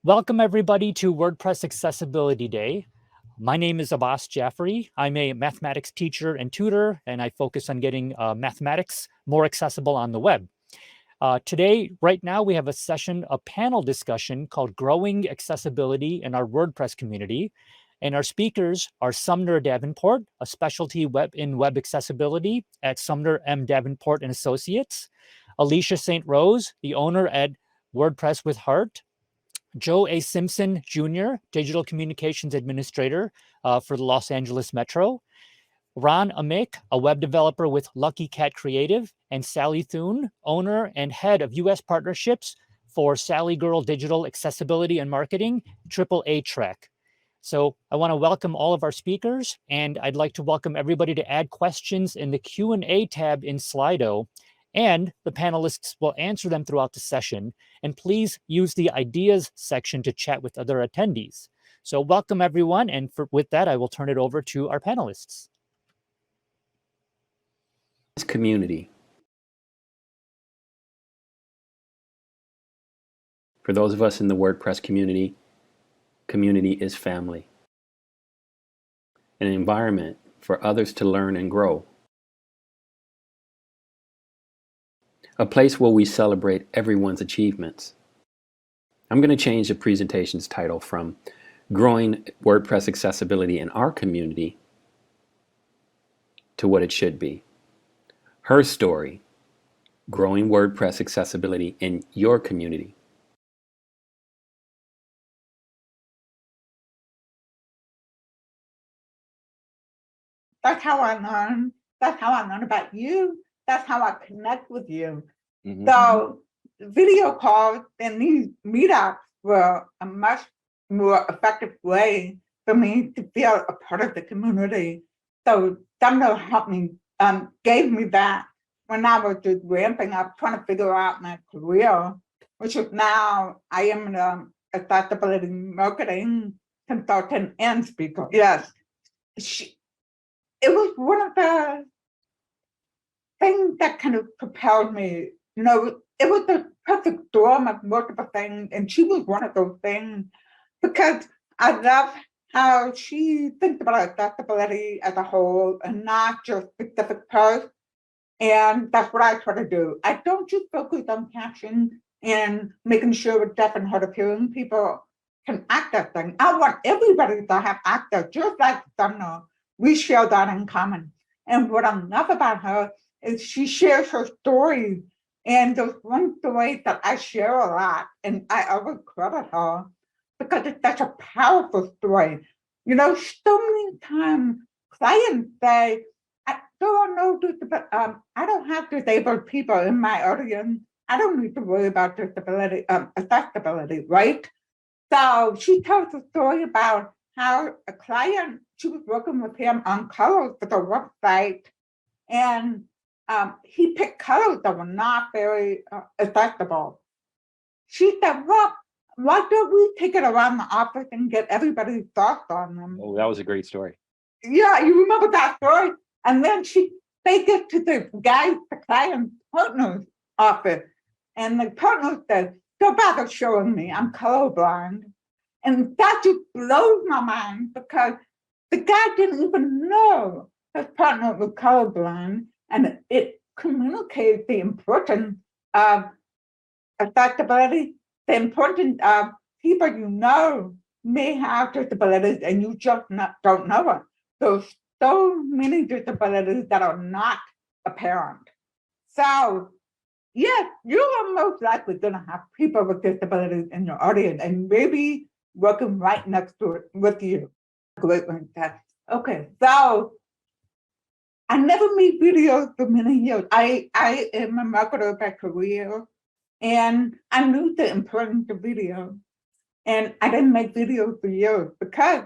Welcome everybody to WordPress Accessibility Day. My name is Abbas Jaffrey. I'm a mathematics teacher and tutor, and I focus on getting mathematics more accessible on the web. Today, right now, we have a panel discussion called Growing Accessibility in Our WordPress Community. And our speakers are Sumner Davenport, a specialty in web accessibility at Sumner M. Davenport and Associates, Alicia St. Rose, the owner at WordPress with Heart, Joe A. Simpson Jr., Digital Communications Administrator for the Los Angeles Metro, Ron Amick, a web developer with Lucky Cat Creative, and Sally Thune, owner and head of U.S. partnerships for Sally Girl Digital Accessibility and Marketing, AAA Track. So I want to welcome all of our speakers, and I'd like to welcome everybody to add questions in the Q&A tab in Slido, and the panelists will answer them throughout the session. And please use the ideas section to chat with other attendees. So welcome everyone, and with that, I will turn it over to our panelists. Community. For those of us in the WordPress community, community is family. An environment for others to learn and grow. A place where we celebrate everyone's achievements. I'm going to change the presentation's title from Growing WordPress Accessibility in Our Community to what it should be. Her story, Growing WordPress Accessibility in Your Community. That's how I learn. That's how I learn about you. That's how I connect with you. Mm-hmm. So video calls and these meetups were a much more effective way for me to feel a part of the community. So Sumner helped me, gave me that when I was just ramping up, trying to figure out my career, which is now I am an accessibility marketing consultant and speaker. Yes. It was one of the things that kind of propelled me. You know, it was the perfect storm of multiple things, and she was one of those things because I love how she thinks about accessibility as a whole and not just specific posts. And that's what I try to do. I don't just focus on caption and making sure deaf and hard of hearing people can access things. I want everybody to have access, just like Sumner. We share that in common. And what I love about her is she shares her stories. And there's one story that I share a lot, and I always credit her because it's such a powerful story. You know, so many times clients say, I don't have disabled people in my audience. I don't need to worry about disability, accessibility, right? So she tells a story about how a client, she was working with him on colors for the website, and he picked colors that were not very accessible. She said, well, why don't we take it around the office and get everybody's thoughts on them? Oh, that was a great story. Yeah, you remember that story? And then they get to the client's partner's office, and the partner said, don't bother showing me, I'm colorblind. And that just blows my mind because the guy didn't even know his partner was colorblind, and it communicates the importance of accessibility, the importance of people you know may have disabilities and you just don't know it. There's so many disabilities that are not apparent. So yes, you are most likely going to have people with disabilities in your audience and maybe working right next to it with you. Great like that. Okay, so I never made videos for many years. I am a marketer by career, and I knew the importance of video. And I didn't make videos for years because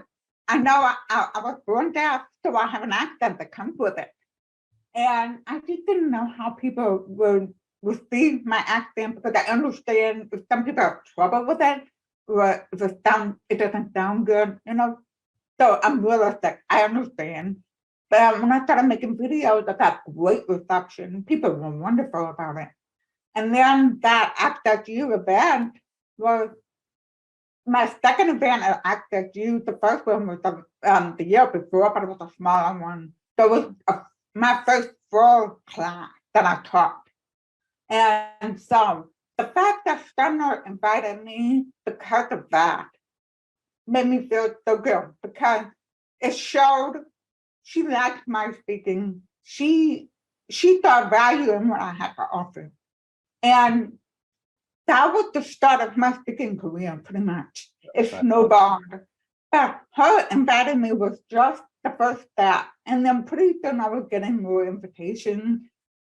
I know I was born deaf, so I have an accent that comes with it. And I just didn't know how people would receive my accent because I understand if some people have trouble with it, or if it doesn't sound good, you know. So I'm realistic, I understand. But when I started making videos, I got great reception. People were wonderful about it. And then that Access You event was my second event at Access U, the first one was the year before, but it was a smaller one. So it was my first full class that I taught. And so the fact that Sumner invited me because of that made me feel so good, because it showed she liked my speaking. She saw value in what I had to offer. And that was the start of my speaking career, pretty much. It snowballed. But her inviting me was just the first step. And then pretty soon I was getting more invitations.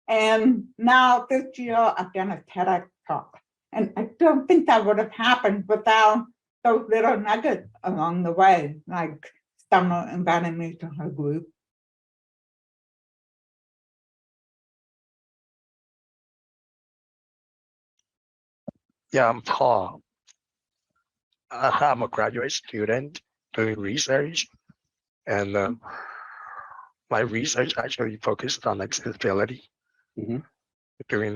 And now this year I've done a TEDx talk. And I don't think that would have happened without those little nuggets along the way, like Summer inviting me to her group. Yeah, I'm Paul. I'm a graduate student doing research, and my research actually focused on accessibility. Doing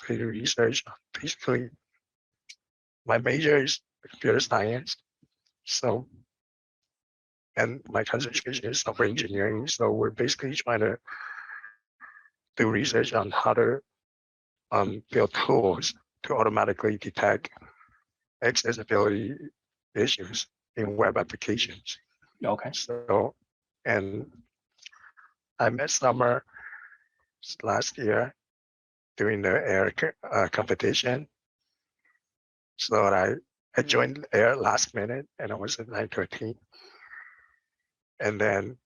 research, basically, my major is computer science, so, and my concentration is software engineering. So we're basically trying to do research on how to build tools to automatically detect accessibility issues in web applications. Okay. So, and I met Summer last year during the AIR competition. So I joined AIR last minute, and I was at 9:13. And then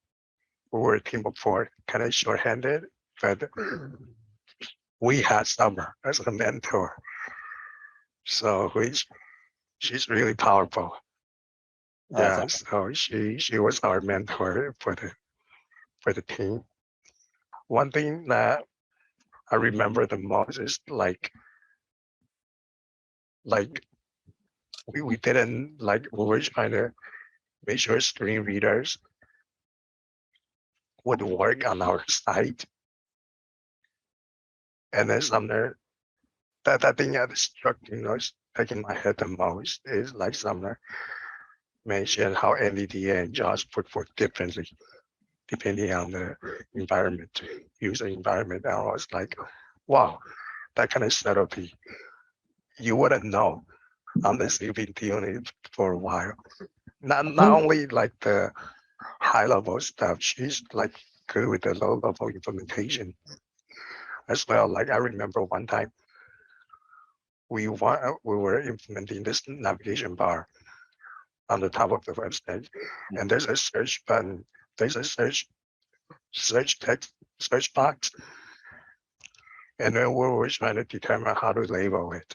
we were a team of 4, kind of short-handed, but we had Summer as a mentor. So she's really powerful. Yeah, so she was our mentor for the team. One thing that I remember the most is like we didn't we were trying to make sure screen readers would work on our site. And then Sumner, that thing that struck taking my head the most is like Sumner mentioned how NVDA and JAWS would work differently depending on the environment, user environment. And I was like, wow, that kind of subtlety, you wouldn't know unless you've been doing it for a while. Not only like the high level stuff, she's like good with the low level implementation as well. Like I remember one time we were implementing this navigation bar on the top of the website, and there's a search button, there's a search text search box, and then we were trying to determine how to label it.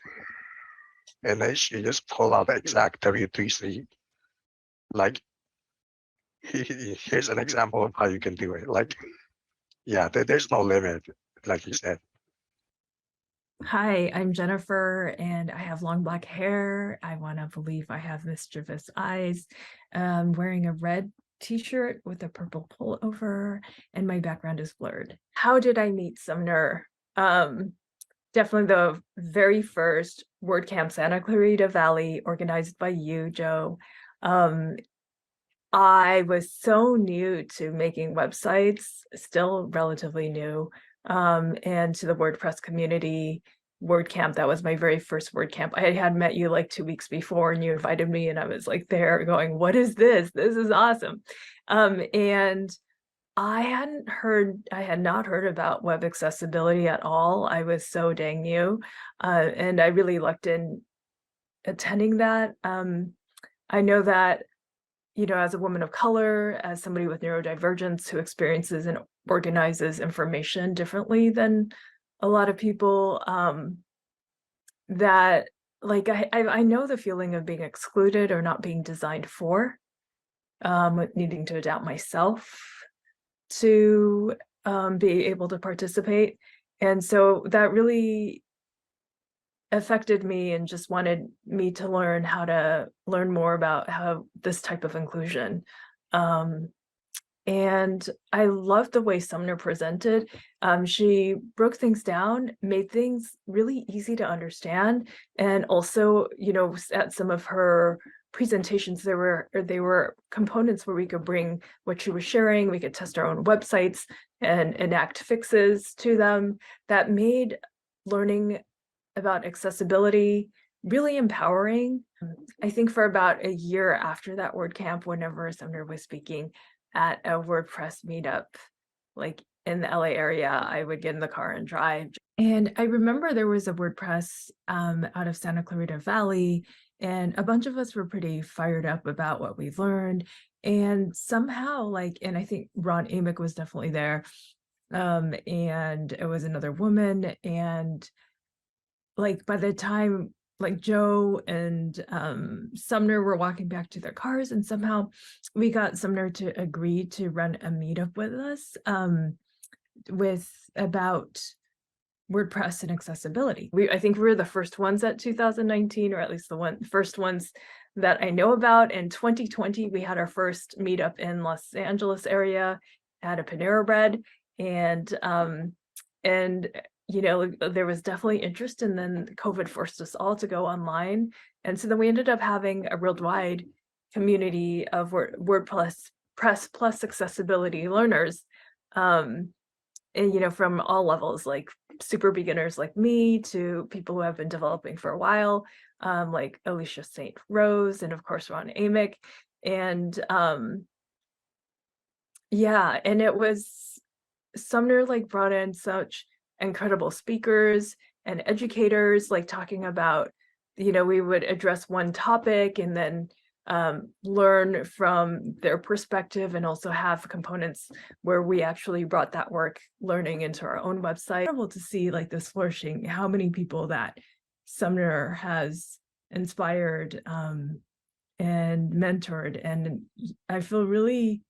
And then she just pulled out the exact W3C. Like, here's an example of how you can do it. Like, yeah, there's no limit, like you said. Hi, I'm Jennifer, and I have long black hair. I want to believe I have mischievous eyes. I'm wearing a red t-shirt with a purple pullover, and my background is blurred. How did I meet Sumner? Definitely the very first WordCamp Santa Clarita Valley, organized by you, Joe. I was so new to making websites, still relatively new, and to the WordPress community. WordCamp, that was my very first WordCamp. I had met you like 2 weeks before, and you invited me, and I was like there going, what is this? This is awesome. And I had not heard about web accessibility at all. I was so dang new, and I really lucked in attending that. I know that, you know, as a woman of color, as somebody with neurodivergence who experiences and organizes information differently than a lot of people, that like I know the feeling of being excluded or not being designed for, needing to adapt myself to be able to participate. And so that really affected me and just wanted me to learn more about how this type of inclusion And I loved the way Sumner presented. She broke things down, made things really easy to understand. And also, at some of her presentations, they were components where we could bring what she was sharing, we could test our own websites and enact fixes to them that made learning about accessibility really empowering. I think for about a year after that WordCamp, whenever Sumner was speaking at a WordPress meetup, like in the LA area, I would get in the car and drive. And I remember there was a WordPress out of Santa Clarita Valley, and a bunch of us were pretty fired up about what we learned. And somehow, and I think Ron Amick was definitely there, and it was another woman, and by the time Joe and Sumner were walking back to their cars, and somehow we got Sumner to agree to run a meetup with us with about WordPress and accessibility. I think we were the first ones at 2019, or at least the first ones that I know about. In 2020, we had our first meetup in Los Angeles area at a Panera Bread, and there was definitely interest, and then COVID forced us all to go online. And so then we ended up having a worldwide community of WordPress plus accessibility learners, and, from all levels, like super beginners like me to people who have been developing for a while, like Alicia St. Rose, and of course, Ron Amick. And yeah, and it was Sumner brought in such incredible speakers and educators, talking about, we would address one topic and then learn from their perspective, and also have components where we actually brought that work learning into our own website. Incredible to see this flourishing, how many people that Sumner has inspired and mentored. And I feel really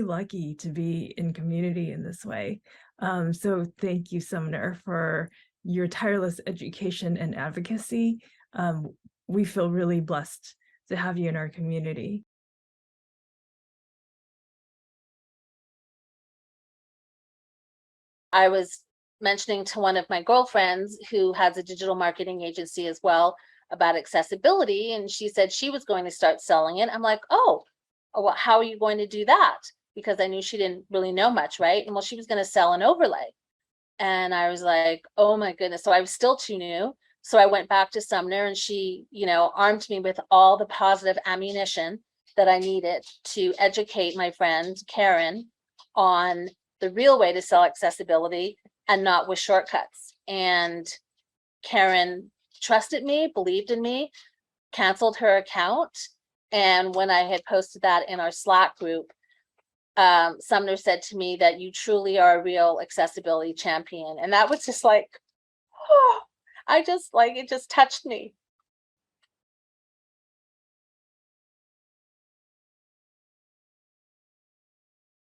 lucky to be in community in this way. So thank you, Sumner, for your tireless education and advocacy. We feel really blessed to have you in our community. I was mentioning to one of my girlfriends who has a digital marketing agency as well about accessibility, and she said she was going to start selling it. I'm like, oh, well, how are you going to do that? Because I knew she didn't really know much, right? And well, she was going to sell an overlay. And I was like, oh my goodness. So I was still too new. So I went back to Sumner, and she, armed me with all the positive ammunition that I needed to educate my friend Karen on the real way to sell accessibility, and not with shortcuts. And Karen trusted me, believed in me, canceled her account. And when I had posted that in our Slack group, Sumner said to me that you truly are a real accessibility champion. And that was just oh, it just touched me.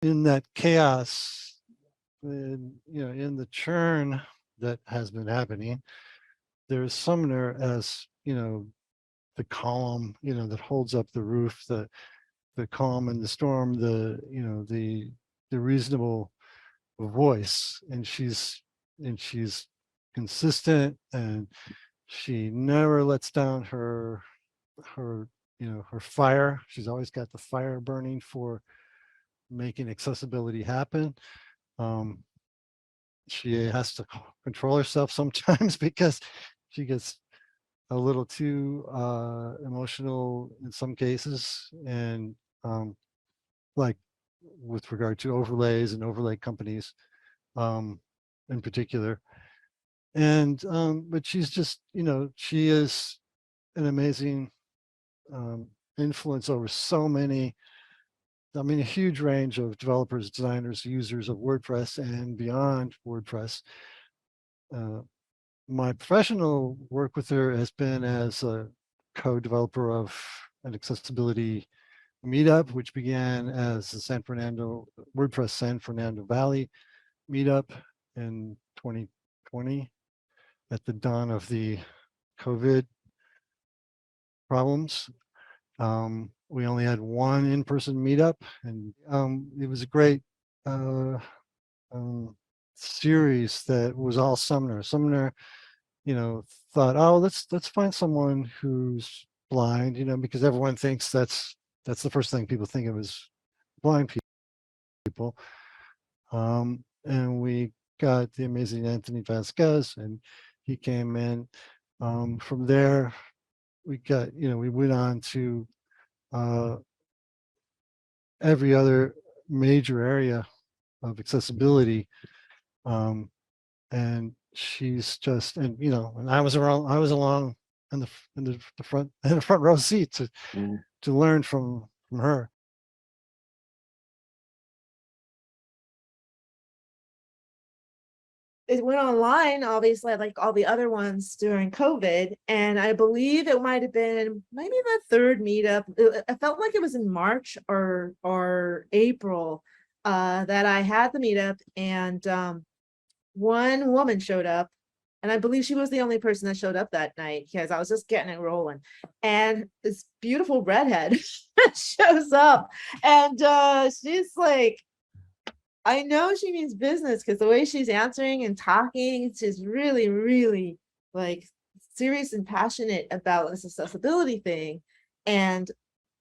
In that chaos, in the churn that has been happening, there's Sumner as, the column, that holds up the roof, the calm in the storm, the reasonable voice. And she's consistent, and she never lets down her fire. She's always got the fire burning for making accessibility happen. She has to control herself sometimes because she gets a little too emotional in some cases, and with regard to overlays and overlay companies in particular. And but she's just, she is an amazing influence over so many, a huge range of developers, designers, users of WordPress and beyond WordPress. My professional work with her has been as a co-developer of an accessibility meetup, which began as the WordPress San Fernando Valley meetup in 2020 at the dawn of the COVID problems. we only had one in-person meetup, and it was a great series that was all Sumner. Sumner, thought, oh, let's find someone who's blind, because everyone thinks that's the first thing people think of is blind people. And we got the amazing Anthony Vasquez, and he came in. From there, we went on to every other major area of accessibility. And she's just, and I was along in the front row seat to learn from her. It went online, obviously, like all the other ones during COVID. And I believe it might have been maybe the third meetup. I felt like it was in March or April that I had the meetup, and one woman showed up. And I believe she was the only person that showed up that night because I was just getting it rolling. And this beautiful redhead shows up, and she's like, I know she means business because the way she's answering and talking, she's really, really like serious and passionate about this accessibility thing. And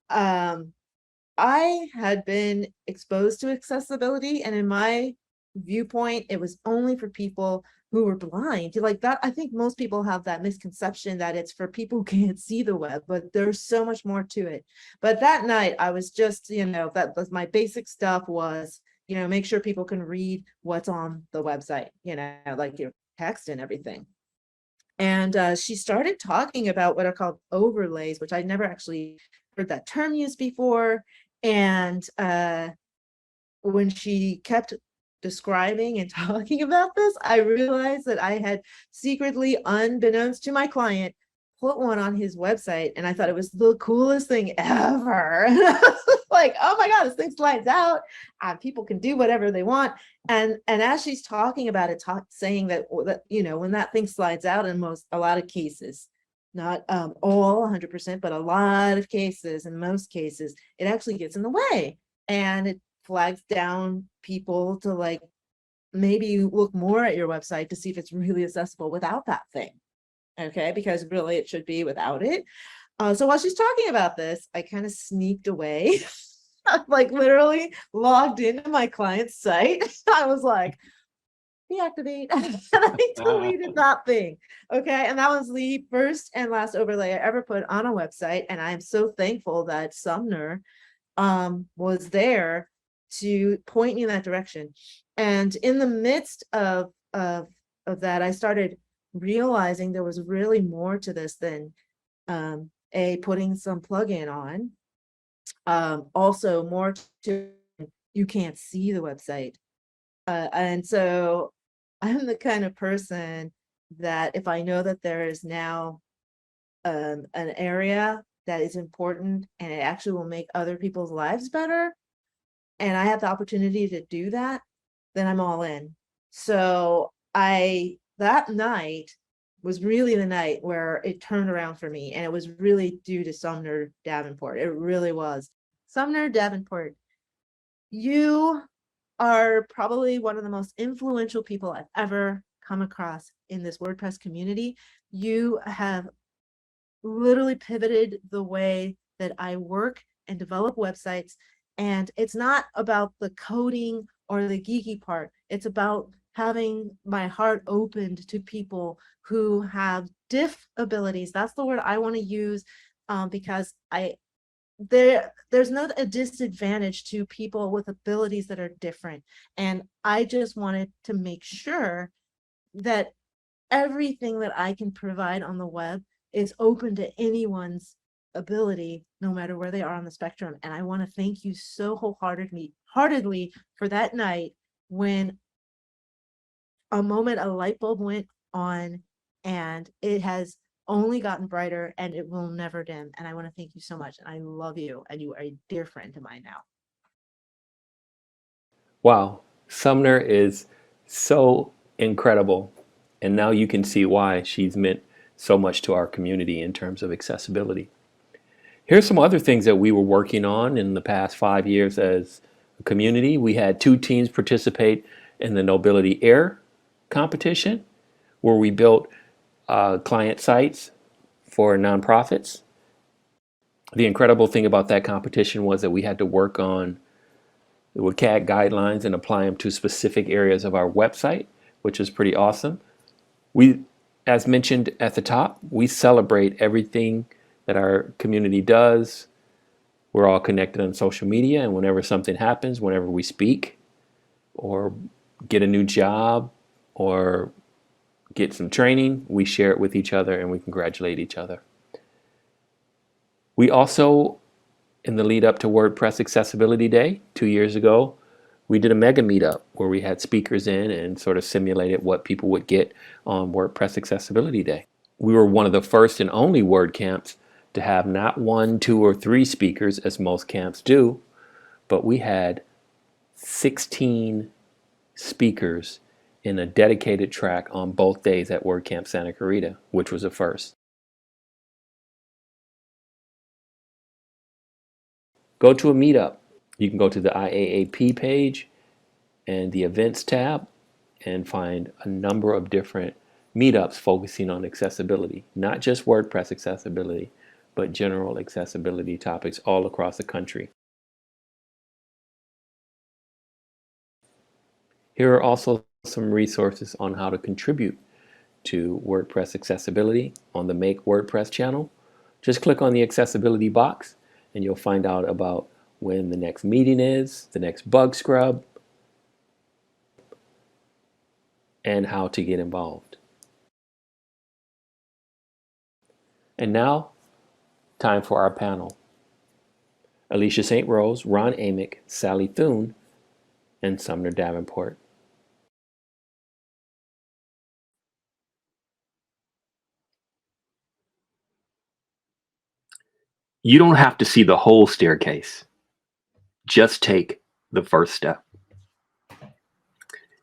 I had been exposed to accessibility, and in my viewpoint, it was only for people who were blind. Like that, I think most people have that misconception that it's for people who can't see the web, but there's so much more to it. But that night, I was just, that was my basic stuff was, make sure people can read what's on the website, like your text and everything. And she started talking about what are called overlays, which I'd never actually heard that term used before. And when she kept describing and talking about this, I realized that I had secretly, unbeknownst to my client, put one on his website, and I thought it was the coolest thing ever. Like, oh my God, this thing slides out. People can do whatever they want. And as she's talking about it, saying that when that thing slides out, in a lot of cases, not all 100%, but a lot of cases, in most cases, it actually gets in the way, and it flags down people to like maybe look more at your website to see if it's really accessible without that thing. Okay, because really it should be without it. So while she's talking about this, I kind of sneaked away, like literally logged into my client's site. I was like, deactivate, and I deleted that thing. Okay, and that was the first and last overlay I ever put on a website, and I am so thankful that Sumner was there to point me in that direction. And in the midst of that, I started realizing there was really more to this than putting some plugin on. Also more to, you can't see the website. And so I'm the kind of person that if I know that there is now an area that is important and it actually will make other people's lives better, and I have the opportunity to do that, then I'm all in. So that night was really the night where it turned around for me, and it was really due to Sumner Davenport. It really was. Sumner Davenport, you are probably one of the most influential people I've ever come across in this WordPress community. You have literally pivoted the way that I work and develop websites. And it's not about the coding or the geeky part. It's about having my heart opened to people who have diff abilities. That's the word I want to use, because there's not a disadvantage to people with abilities that are different. And I just wanted to make sure that everything that I can provide on the web is open to anyone's ability, no matter where they are on the spectrum. And I want to thank you so wholeheartedly for that night when a light bulb went on, and it has only gotten brighter and it will never dim. And I want to thank you so much. And I love you, and you are a dear friend of mine now. Wow, Sumner is so incredible. And now you can see why she's meant so much to our community in terms of accessibility. Here's some other things that we were working on in the past 5 years as a community. We had 2 teams participate in the Nobility Air competition, where we built client sites for nonprofits. The incredible thing about that competition was that we had to work on the WCAG guidelines and apply them to specific areas of our website, which is pretty awesome. We, as mentioned at the top, we celebrate everything that our community does. We're all connected on social media, and whenever something happens, whenever we speak or get a new job or get some training, we share it with each other and we congratulate each other. We also, in the lead up to WordPress Accessibility Day 2 years ago, we did a mega meetup where we had speakers in and sort of simulated what people would get on WordPress Accessibility Day. We were one of the first and only WordCamps to have not 1, 2, or 3 speakers as most camps do, but we had 16 speakers in a dedicated track on both days at WordCamp Santa Clarita, which was a first. Go to a meetup. You can go to the IAAP page and the events tab and find a number of different meetups focusing on accessibility, not just WordPress accessibility, but general accessibility topics all across the country. Here are also some resources on how to contribute to WordPress accessibility on the Make WordPress channel. Just click on the accessibility box and you'll find out about when the next meeting is, the next bug scrub, and how to get involved. And now, time for our panel. Alicia St. Rose, Ron Amick, Sally Thune, and Sumner Davenport. You don't have to see the whole staircase. Just take the first step.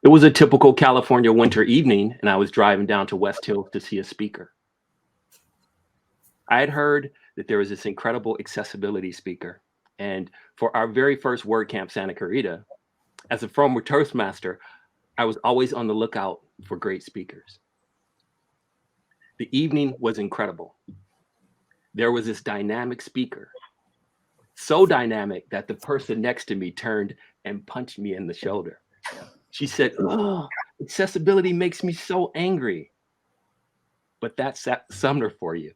It was a typical California winter evening, and I was driving down to West Hills to see a speaker. I had heard that there was this incredible accessibility speaker, and for our very first WordCamp Santa Clarita, as a former Toastmaster, I was always on the lookout for great speakers. The evening was incredible. There was this dynamic speaker, so dynamic that the person next to me turned and punched me in the shoulder. She said, "Oh, accessibility makes me so angry." But that's Sumner for you.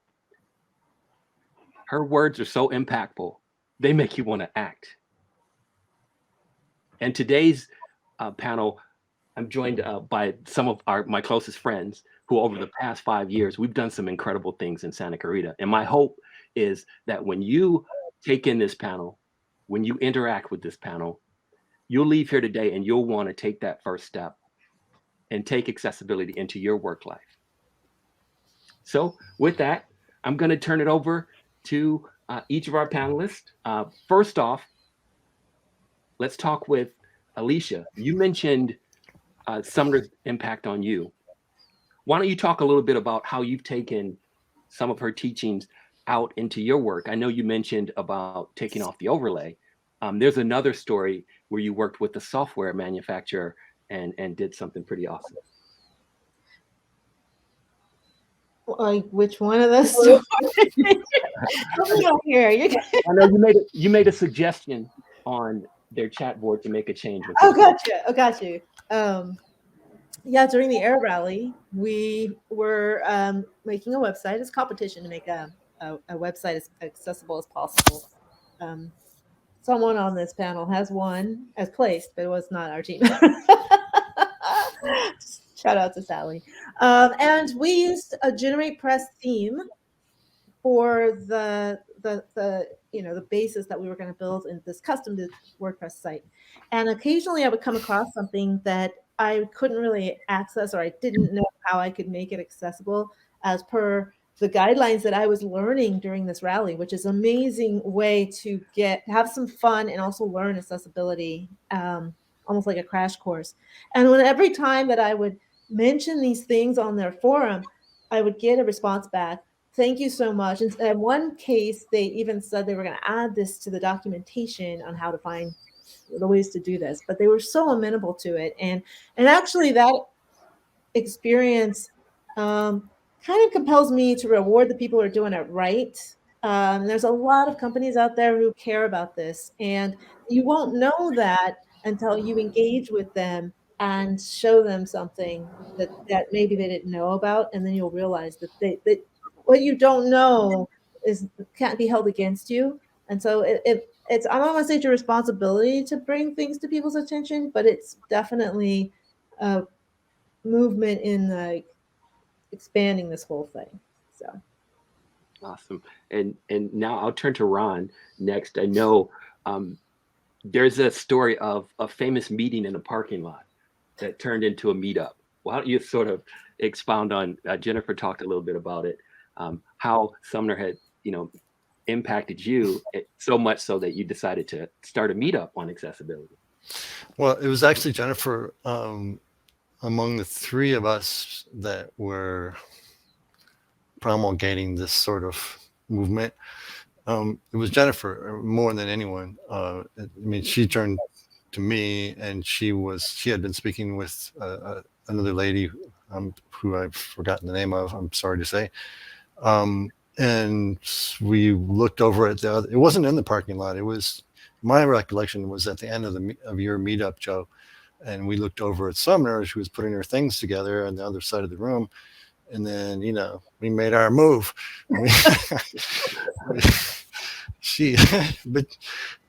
Her words are so impactful, they make you want to act. And today's panel, I'm joined by some of my closest friends who over the past 5 years, we've done some incredible things in Santa Clarita. And my hope is that when you take in this panel, when you interact with this panel, you'll leave here today and you'll want to take that first step and take accessibility into your work life. So with that, I'm going to turn it over to each of our panelists. First off, let's talk with Alicia. You mentioned Sumner's impact on you. Why don't you talk a little bit about how you've taken some of her teachings out into your work? I know you mentioned about taking off the overlay. There's another story where you worked with a software manufacturer and did something pretty awesome. Like which one of those? Help me out here. I know you made a suggestion on their chat board to make a change. With Oh, gotcha. Oh, got you. Yeah, during the Air Rally, we were making a website. It's a competition to make a website as accessible as possible. Someone on this panel has won as placed, but it was not our team. Shout out to Sally. And we used a GeneratePress theme for the basis that we were going to build in this custom WordPress site. And occasionally I would come across something that I couldn't really access, or I didn't know how I could make it accessible as per the guidelines that I was learning during this rally, which is an amazing way to have some fun and also learn accessibility, almost like a crash course. And every time that I would mention these things on their forum, I would get a response back thank you so much. And in one case, they even said they were going to add this to the documentation on how to find the ways to do this, but they were so amenable to it. And actually that experience kind of compels me to reward the people who are doing it right. There's a lot of companies out there who care about this, and you won't know that until you engage with them and show them something that maybe they didn't know about, and then you'll realize that that what you don't know can't be held against you. And so it's, I don't want to say it's your responsibility to bring things to people's attention, but it's definitely a movement in like expanding this whole thing. So Awesome. And now I'll turn to Ron next. I know there's a story of a famous meeting in a parking lot that turned into a meetup. Why don't you sort of expound on, Jennifer talked a little bit about it, how Sumner had, impacted you so much so that you decided to start a meetup on accessibility. Well, it was actually Jennifer, among the three of us that were promulgating this sort of movement. It was Jennifer more than anyone. I mean, she turned to me, and she had been speaking with another lady who I've forgotten the name of, I'm sorry to say. And we looked over at the other, it wasn't in the parking lot. It was, my recollection was at the end of your meetup, Joe. And we looked over at Sumner, she was putting her things together on the other side of the room. And then, we made our move. But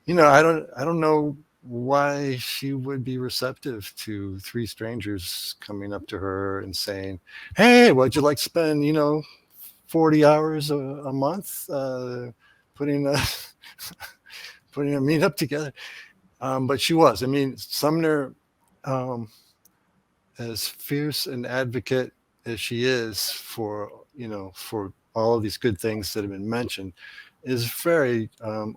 I don't know why she would be receptive to three strangers coming up to her and saying, "Hey, would you like to spend, 40 hours a month putting a meetup together?" But she was. I mean, Sumner, as fierce an advocate as she is for all of these good things that have been mentioned, is very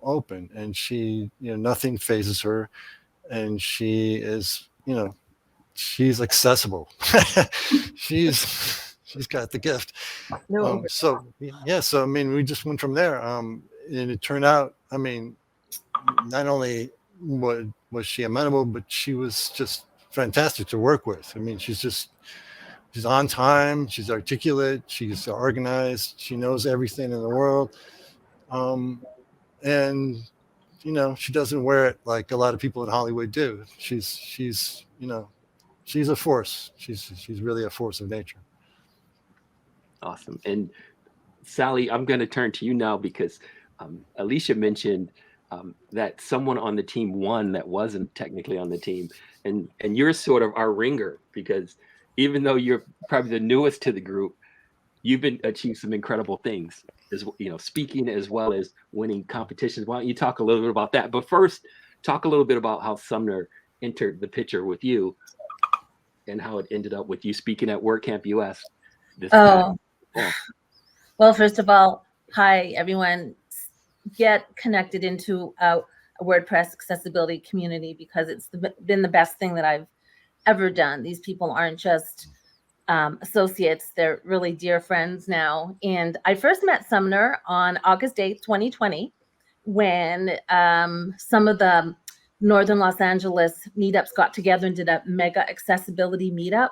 open, and she, nothing phases her, and she is, she's accessible. She's got the gift. So I mean, we just went from there, and it turned out, I mean, not only was she amenable, but she was just fantastic to work with. I mean, she's on time, she's articulate, she's organized, she knows everything in the world. And she doesn't wear it like a lot of people in Hollywood do. She's a force. She's really a force of nature. Awesome. And Sally, I'm going to turn to you now because Alicia mentioned that someone on the team won that wasn't technically on the team, and you're sort of our ringer, because even though you're probably the newest to the group, you've achieved some incredible things, as speaking as well as winning competitions. Why don't you talk a little bit about that? But first, talk a little bit about how Sumner entered the picture with you and how it ended up with you speaking at WordCamp US. Well, first of all, hi, everyone. Get connected into a WordPress accessibility community, because it's been the best thing that I've ever done. These people aren't just associates, they're really dear friends now. And I first met Sumner on August 8th, 2020, when some of the Northern Los Angeles meetups got together and did a mega accessibility meetup.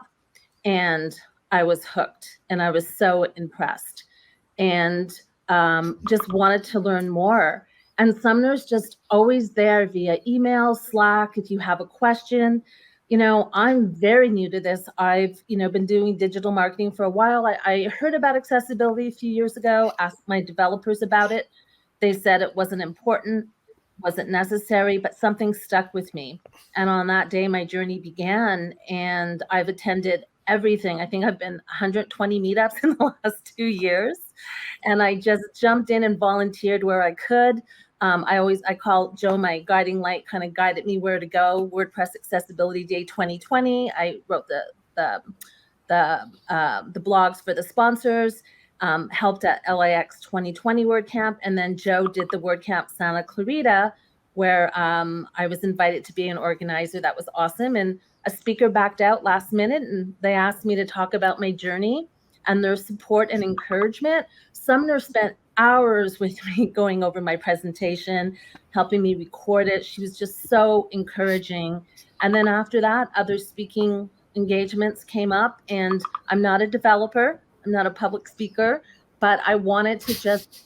And I was hooked, and I was so impressed, and just wanted to learn more. And Sumner's just always there via email, Slack, if you have a question. I'm very new to this. I've, been doing digital marketing for a while. I heard about accessibility a few years ago, asked my developers about it. They said it wasn't important, wasn't necessary, but something stuck with me. And on that day, my journey began, and I've attended everything. I think I've been 120 meetups in the last 2 years, and I just jumped in and volunteered where I could. I call Joe my guiding light, kind of guided me where to go. WordPress Accessibility Day 2020. I wrote the blogs for the sponsors, helped at LAX 2020 WordCamp, and then Joe did the WordCamp Santa Clarita, where I was invited to be an organizer. That was awesome. And a speaker backed out last minute, and they asked me to talk about my journey. and their support and encouragement. Sumner spent hours with me going over my presentation, helping me record it. She was just so encouraging. And then after that, other speaking engagements came up, and I'm not a developer, I'm not a public speaker, but I wanted to just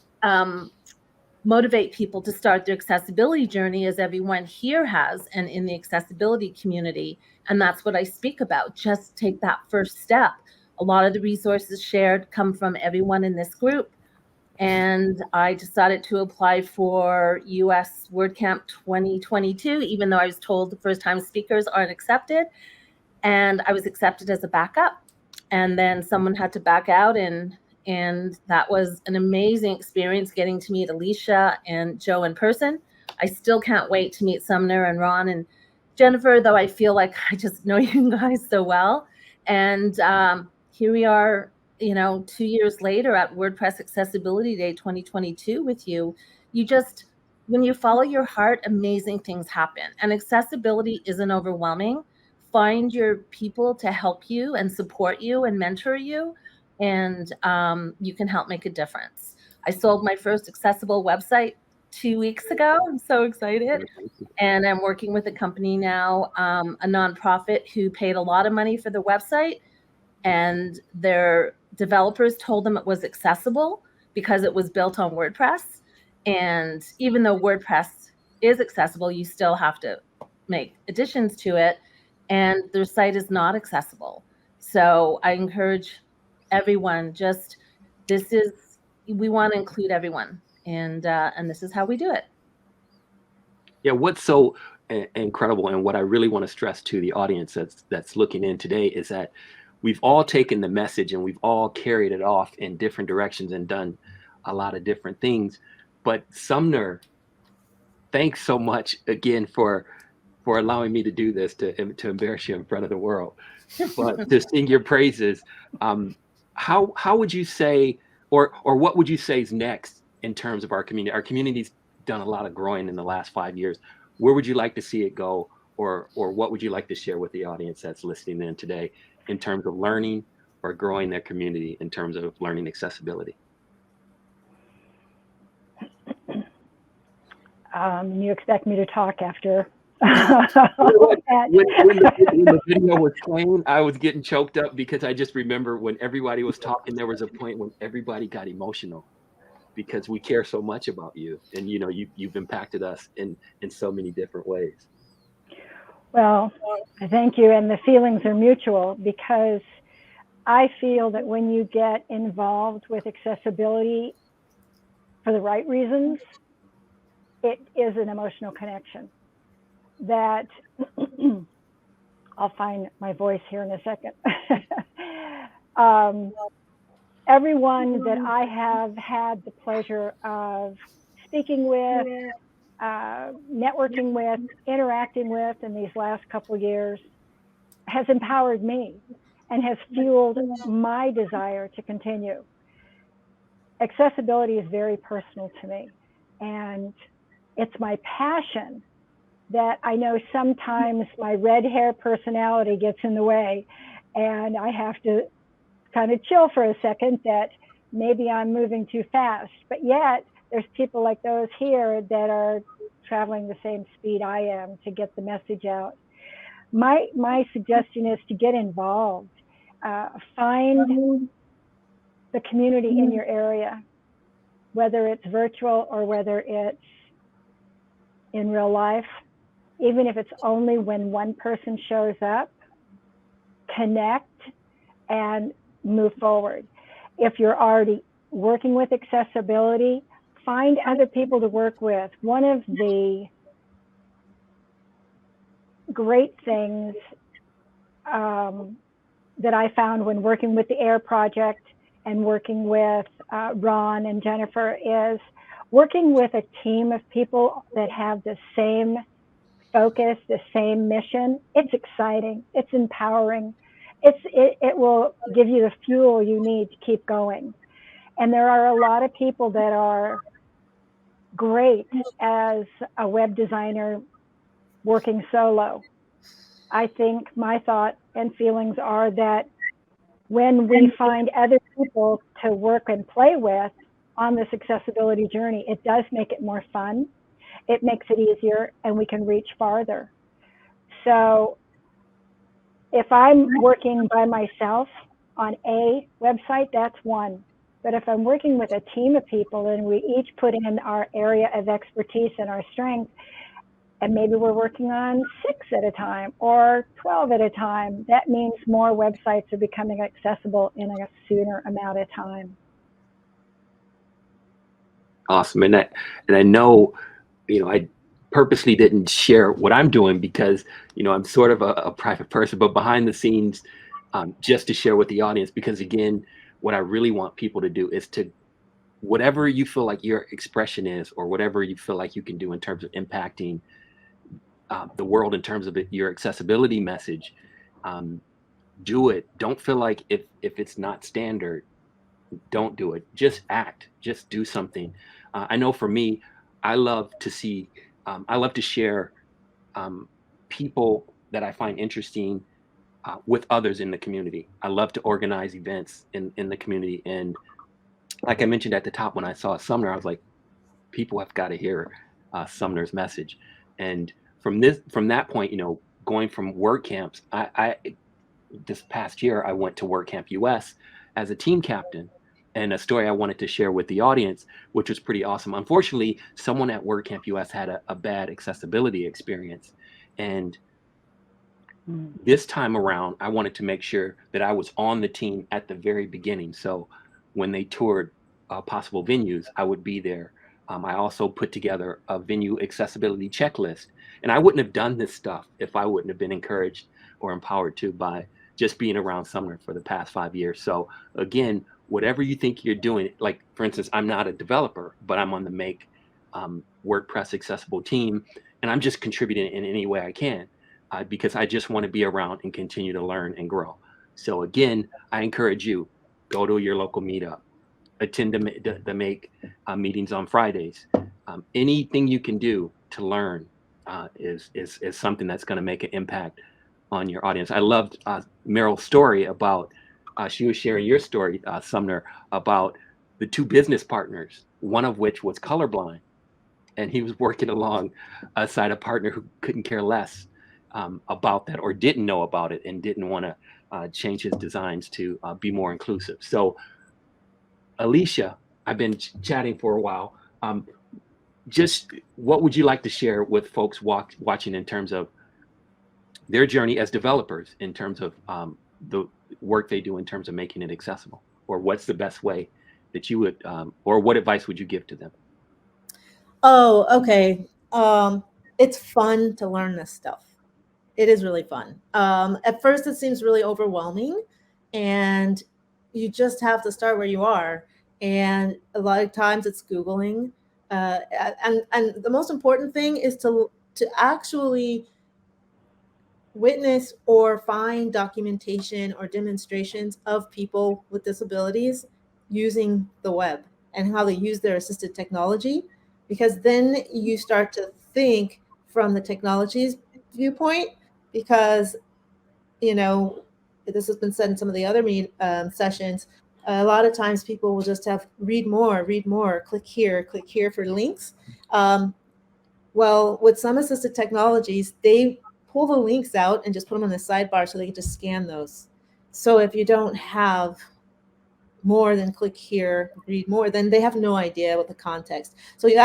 motivate people to start their accessibility journey, as everyone here has and in the accessibility community. And that's what I speak about. Just take that first step. A lot of the resources shared come from everyone in this group. And I decided to apply for US WordCamp 2022, even though I was told the first time speakers aren't accepted. And I was accepted as a backup. And then someone had to back out, and that was an amazing experience getting to meet Alicia and Joe in person. I still can't wait to meet Sumner and Ron and Jennifer, though I feel like I just know you guys so well. And here we are, 2 years later at WordPress Accessibility Day 2022 with you. When you follow your heart, amazing things happen. And accessibility isn't overwhelming. Find your people to help you and support you and mentor you, and you can help make a difference. I sold my first accessible website 2 weeks ago. I'm so excited. And I'm working with a company now, a nonprofit who paid a lot of money for the website, and their developers told them it was accessible because it was built on WordPress. And even though WordPress is accessible, you still have to make additions to it, and their site is not accessible. So I encourage everyone, we want to include everyone, and this is how we do it. Yeah, what's so incredible, and what I really want to stress to the audience that's looking in today, is that we've all taken the message and we've all carried it off in different directions and done a lot of different things. But Sumner, thanks so much again for allowing me to do this, to embarrass you in front of the world, but to sing your praises. How would you say, or what would you say is next in terms of our community? Our community's done a lot of growing in the last 5 years. Where would you like to see it go, or what would you like to share with the audience that's listening in today in terms of learning or growing their community in terms of learning accessibility? You expect me to talk after? When the video was playing, I was getting choked up because I just remember when everybody was talking, there was a point when everybody got emotional because we care so much about you, and you've impacted us in so many different ways. Well, thank you, and the feelings are mutual, because I feel that when you get involved with accessibility for the right reasons, it is an emotional connection that I'll find my voice here in a second. Everyone that I have had the pleasure of speaking with, networking with, interacting with in these last couple of years has empowered me and has fueled my desire to continue. Accessibility is very personal to me, and it's my passion that I know sometimes my red hair personality gets in the way, and I have to kind of chill for a second that maybe I'm moving too fast. But yet there's people like those here that are traveling the same speed I am to get the message out. My suggestion is to get involved. Find the community in your area, whether it's virtual or whether it's in real life. Even if it's only when one person shows up, connect and move forward. If you're already working with accessibility, find other people to work with. One of the great things that I found when working with the AIR project and working with Ron and Jennifer is working with a team of people that have the same focus, the same mission. It's exciting, it's empowering. It will give you the fuel you need to keep going. And there are a lot of people that are great as a web designer working solo. I think my thought and feelings are that when we find other people to work and play with on this accessibility journey, it does make it more fun. It makes it easier, and we can reach farther. So if I'm working by myself on a website, that's one. But if I'm working with a team of people and we each put in our area of expertise and our strength, and maybe we're working on 6 at a time or 12 at a time, that means more websites are becoming accessible in a sooner amount of time. Awesome. And I know, I purposely didn't share what I'm doing because, I'm sort of a private person, but behind the scenes, just to share with the audience, because again, what I really want people to do is to, whatever you feel like your expression is, or whatever you feel like you can do in terms of impacting the world in terms of your accessibility message, do it. Don't feel like if it's not standard, don't do it. Just act, just do something. I know for me, I love to share people that I find interesting with others in the community. I love to organize events in the community. And like I mentioned at the top, when I saw Sumner, I was like, people have got to hear Sumner's message. And from that point, going from WordCamps, this past year, I went to WordCamp US as a team captain. And a story I wanted to share with the audience, which was pretty awesome. Unfortunately, someone at WordCamp US had a bad accessibility experience. And this time around, I wanted to make sure that I was on the team at the very beginning. So when they toured possible venues, I would be there. I also put together a venue accessibility checklist. And I wouldn't have done this stuff if I wouldn't have been encouraged or empowered to by just being around Sumner for the past 5 years. So again, whatever you think you're doing, like for instance, I'm not a developer, but I'm on the Make WordPress Accessible team, and I'm just contributing in any way I can because I just want to be around and continue to learn and grow. So again, I encourage you, go to your local meetup, attend the Make meetings on Fridays. Anything you can do to learn is something that's going to make an impact on your audience. I loved Meryl's story about, she was sharing your story, Sumner, about the 2 business partners, one of which was colorblind. And he was working alongside a partner who couldn't care less about that, or didn't know about it and didn't want to change his designs to be more inclusive. So Alicia, I've been chatting for a while. Just what would you like to share with folks watching in terms of their journey as developers, in terms of the work they do in terms of making it accessible? Or what's the best way that you would, or what advice would you give to them? Oh, okay. It's fun to learn this stuff. It is really fun. At first, it seems really overwhelming, and you just have to start where you are. And a lot of times it's Googling. And the most important thing is to actually witness or find documentation or demonstrations of people with disabilities using the web and how they use their assisted technology, because then you start to think from the technology's viewpoint, because, this has been said in some of the other sessions, a lot of times people will just have read more, click here for links. Well, with some assisted technologies, they pull the links out and just put them on the sidebar so they can just scan those. So if you don't have more than click here, read more, then they have no idea what the context. So you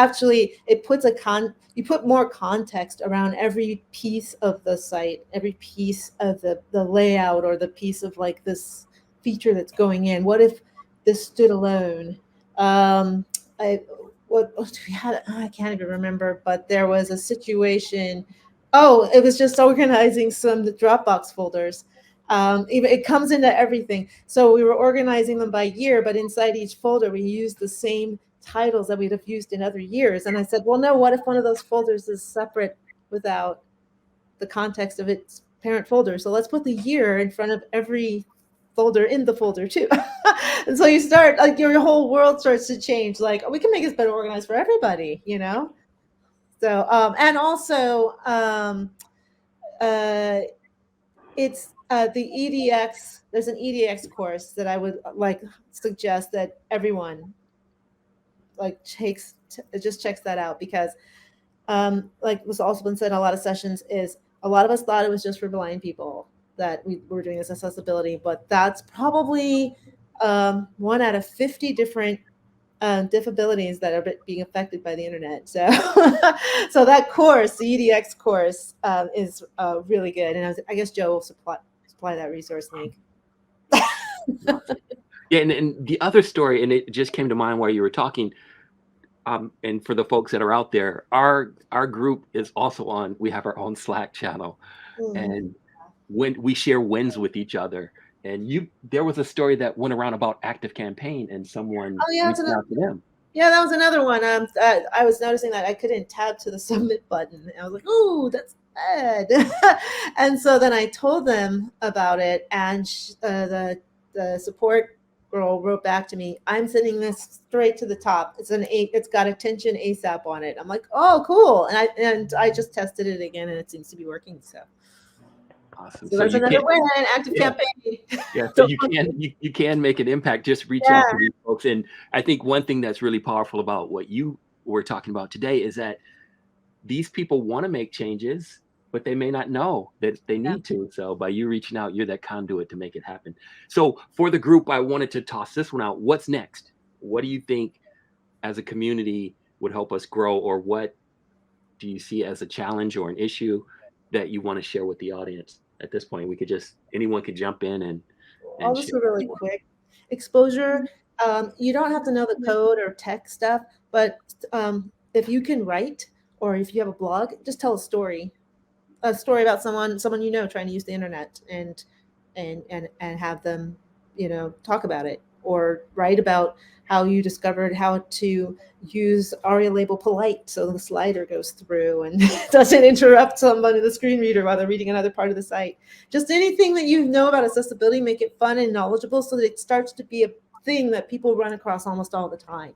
put more context around every piece of the site, every piece of the layout, or the piece of like this feature that's going in. What if this stood alone? I can't even remember, but there was a situation. Oh, it was just organizing some Dropbox folders. It comes into everything. So we were organizing them by year, but inside each folder, we used the same titles that we'd have used in other years. And I said, well, no, what if one of those folders is separate without the context of its parent folder? So let's put the year in front of every folder in the folder too. And so you start, like, your whole world starts to change. Like, we can make this better organized for everybody, So, and also, the EDX, there's an EDX course that I would suggest that everyone just checks that out, because like was also been said in a lot of sessions, is a lot of us thought it was just for blind people that we were doing this accessibility, but that's probably 1 out of 50 different disabilities that are being affected by the internet. So, so that course, the EDX course, is really good. And I guess Joe will supply that resource link. Yeah, and the other story, and it just came to mind while you were talking, and for the folks that are out there, our group is also on, we have our own Slack channel, and when we share wins with each other. And there was a story that went around about Active Campaign, and someone reached out to them. Yeah, that was another one. I was noticing that I couldn't tab to the submit button. I was like, "Ooh, that's bad." And so then I told them about it, and the support girl wrote back to me, "I'm sending this straight to the top. It's got attention ASAP on it." I'm like, "Oh, cool!" And I just tested it again, and it seems to be working. So. Awesome. So that's another win, Active Campaign. Yeah, so you can make an impact. Just reach out to these folks. And I think one thing that's really powerful about what you were talking about today is that these people want to make changes, but they may not know that they need to. So by you reaching out, you're that conduit to make it happen. So for the group, I wanted to toss this one out. What's next? What do you think as a community would help us grow, or what do you see as a challenge or an issue that you want to share with the audience? At this point, anyone could jump in and I'll just be really quick. Exposure. You don't have to know the code or tech stuff, but if you can write, or if you have a blog, just tell a story about someone trying to use the internet, and have them, talk about it, or write about how you discovered how to use ARIA label polite so the slider goes through and doesn't interrupt someone in the screen reader while they're reading another part of the site. Just anything that you know about accessibility, make it fun and knowledgeable so that it starts to be a thing that people run across almost all the time.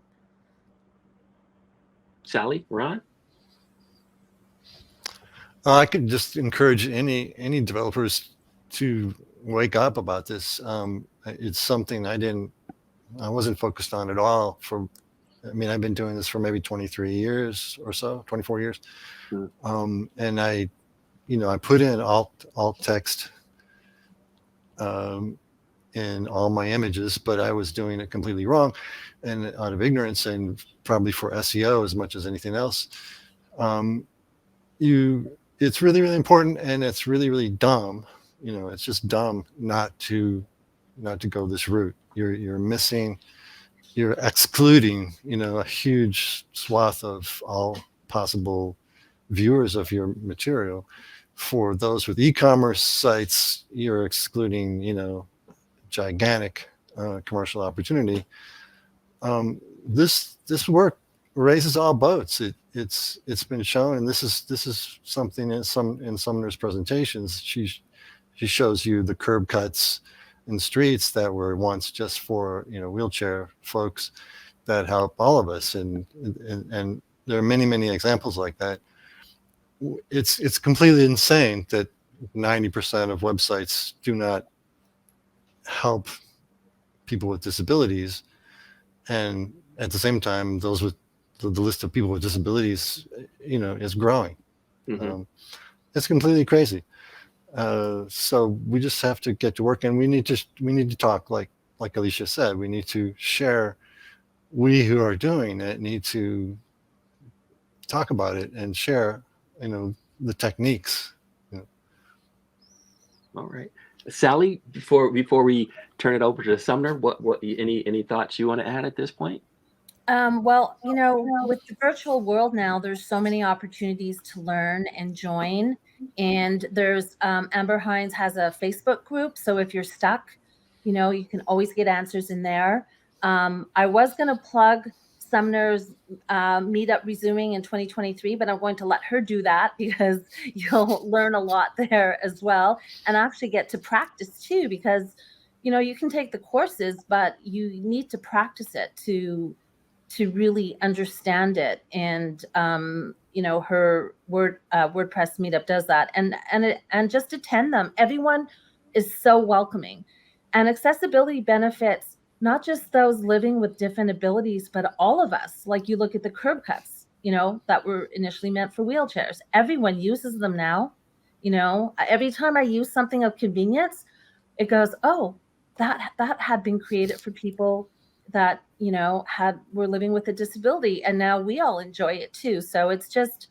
Sally, Ron? I could just encourage any developers to wake up about this. It's something I wasn't focused on at all I've been doing this for maybe 23 years or so, 24 years. And I put in alt text in all my images, but I was doing it completely wrong, and out of ignorance, and probably for SEO as much as anything else. It's really, really important, and it's really, really dumb. It's just dumb not to go this route. You're excluding, a huge swath of all possible viewers of your material. For those with e-commerce sites, you're excluding, gigantic commercial opportunity. This work raises all boats. It's been shown, and this is something in Sumner's presentations. She shows you the curb cuts in streets that were once just for wheelchair folks that help all of us, and there are many examples like that. It's completely insane that 90% of websites do not help people with disabilities, and at the same time those with the list of people with disabilities is growing. It's completely crazy. So we just have to get to work, and we need to talk, like Alicia said. We need to share. We who are doing it need to talk about it and share, the techniques. All right, Sally. Before we turn it over to Sumner, what any thoughts you want to add at this point? Well, with the virtual world now, there's so many opportunities to learn and join. And there's Amber Hines has a Facebook group. So if you're stuck, you can always get answers in there. I was going to plug Sumner's meetup resuming in 2023, but I'm going to let her do that because you'll learn a lot there as well, and actually get to practice too, because you can take the courses, but you need to practice it to really understand it. And her WordPress meetup does that, and just attend them. Everyone is so welcoming. And accessibility benefits not just those living with different abilities, but all of us. Like you look at the curb cuts, that were initially meant for wheelchairs. Everyone uses them now. Every time I use something of convenience, it goes, oh, that had been created for people that, were living with a disability, and now we all enjoy it too. So it's just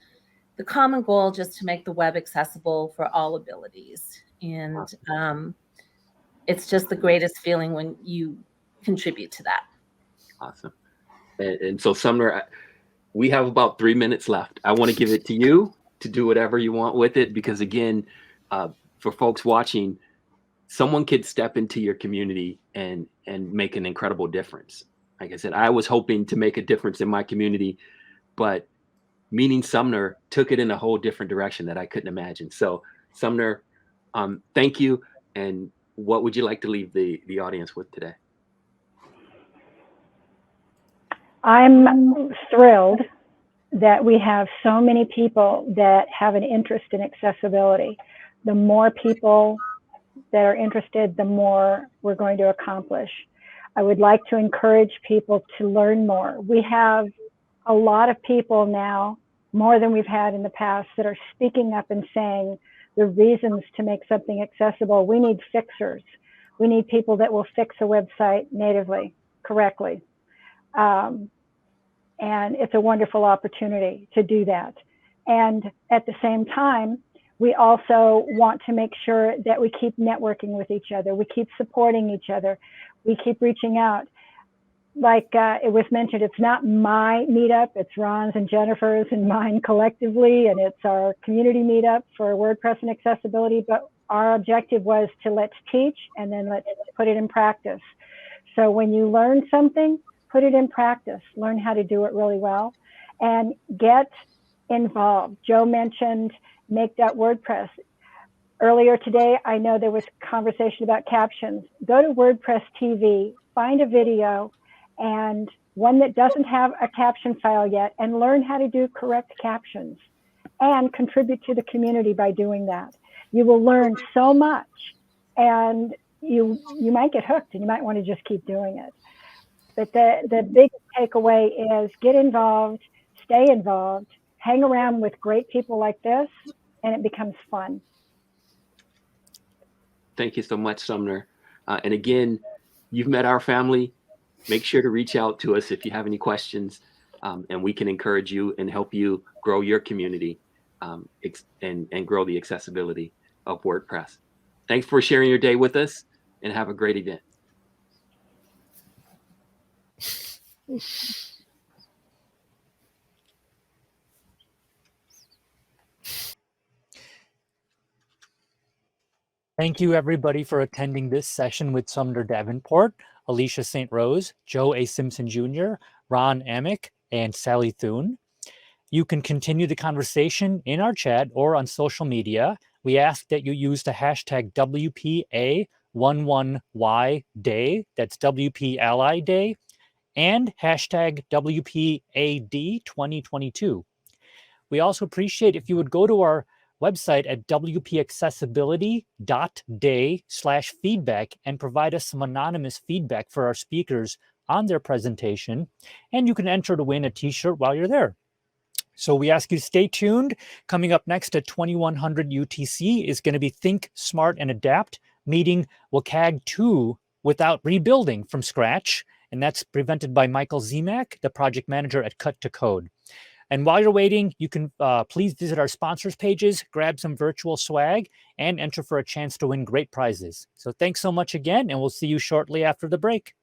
the common goal, just to make the web accessible for all abilities. And it's just the greatest feeling when you contribute to that. Awesome. And so Sumner, we have about 3 minutes left. I want to give it to you to do whatever you want with it, because again, for folks watching, someone could step into your community and make an incredible difference. Like I said, I was hoping to make a difference in my community, but meeting Sumner took it in a whole different direction that I couldn't imagine. So Sumner, thank you. And what would you like to leave the audience with today? I'm thrilled that we have so many people that have an interest in accessibility. The more people that are interested, the more we're going to accomplish. I would like to encourage people to learn more. We have a lot of people now, more than we've had in the past, that are speaking up and saying the reasons to make something accessible. We need fixers. We need people that will fix a website natively, correctly. And it's a wonderful opportunity to do that. And at the same time, we also want to make sure that we keep networking with each other. We keep supporting each other. We keep reaching out. Like it was mentioned, it's not my meetup, it's Ron's and Jennifer's and mine collectively, and it's our community meetup for WordPress and accessibility. But our objective was to let's teach and then let's put it in practice. So when you learn something, put it in practice, learn how to do it really well, and get involved. Joe mentioned Make.WordPress. Earlier today, I know there was conversation about captions. Go to WordPress TV, find a video, and one that doesn't have a caption file yet, and learn how to do correct captions, and contribute to the community by doing that. You will learn so much, and you might get hooked, and you might want to just keep doing it. But the big takeaway is get involved, stay involved, hang around with great people like this, and it becomes fun. Thank you so much, Sumner. And again, you've met our family. Make sure to reach out to us if you have any questions, and we can encourage you and help you grow your community and grow the accessibility of WordPress. Thanks for sharing your day with us, and have a great event. Thank you, everybody, for attending this session with Sumner Davenport, Alicia St. Rose, Joe A. Simpson Jr., Ron Amick, and Sally Thune. You can continue the conversation in our chat or on social media. We ask that you use the hashtag WPA11YDay, that's WP Ally Day, and hashtag WPAD2022. We also appreciate if you would go to our website at wpaccessibility.day/feedback and provide us some anonymous feedback for our speakers on their presentation. And you can enter to win a t-shirt while you're there. So we ask you to stay tuned. Coming up next at 2100 UTC is going to be Think Smart and Adapt, meeting WCAG 2 without rebuilding from scratch. And that's presented by Michael Zemek, the project manager at Cut to Code. And while you're waiting, you can please visit our sponsors pages, grab some virtual swag, and enter for a chance to win great prizes. So thanks so much again, and we'll see you shortly after the break.